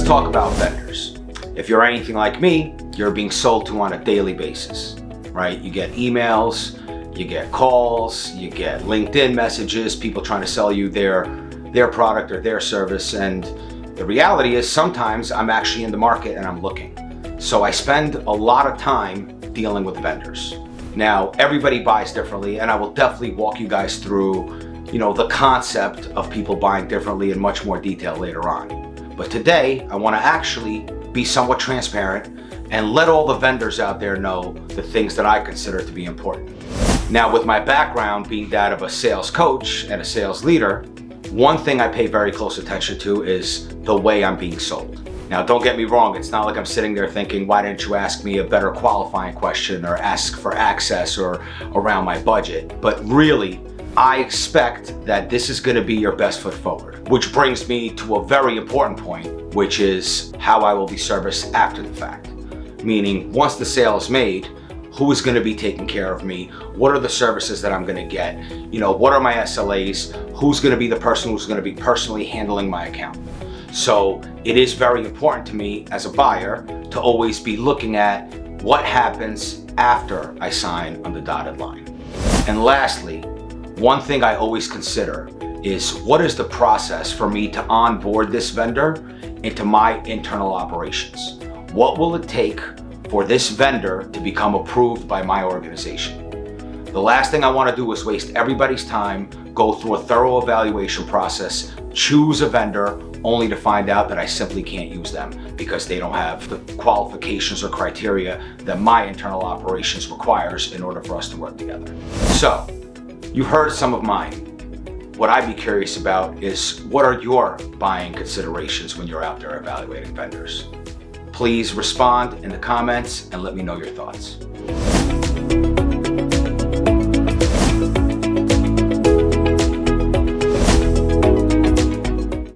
Let's talk about vendors. If you're anything like me, you're being sold to on a daily basis, right? You get emails, you get calls, you get LinkedIn messages, people trying to sell you their product or their service. And the reality is sometimes I'm actually in the market and I'm looking. So I spend a lot of time dealing with vendors. Now, everybody buys differently, and I will definitely walk you guys through, the concept of people buying differently in much more detail later on. But today, I want to actually be somewhat transparent and let all the vendors out there know the things that I consider to be important. Now, with my background being that of a sales coach and a sales leader, one thing I pay very close attention to is the way I'm being sold. Now, don't get me wrong, it's not like I'm sitting there thinking, why didn't you ask me a better qualifying question or ask for access or around my budget? But really, I expect that this is going to be your best foot forward, which brings me to a very important point, which is how I will be serviced after the fact. Meaning, once the sale is made, who is going to be taking care of me? What are the services that I'm going to get? What are my SLAs? Who's going to be the person who's going to be personally handling my account? So it is very important to me as a buyer to always be looking at what happens after I sign on the dotted line. And lastly, one thing I always consider is what is the process for me to onboard this vendor into my internal operations? What will it take for this vendor to become approved by my organization? The last thing I want to do is waste everybody's time, go through a thorough evaluation process, choose a vendor, only to find out that I simply can't use them because they don't have the qualifications or criteria that my internal operations requires in order for us to work together. So, you've heard some of mine. What I'd be curious about is what are your buying considerations when you're out there evaluating vendors? Please respond in the comments and let me know your thoughts.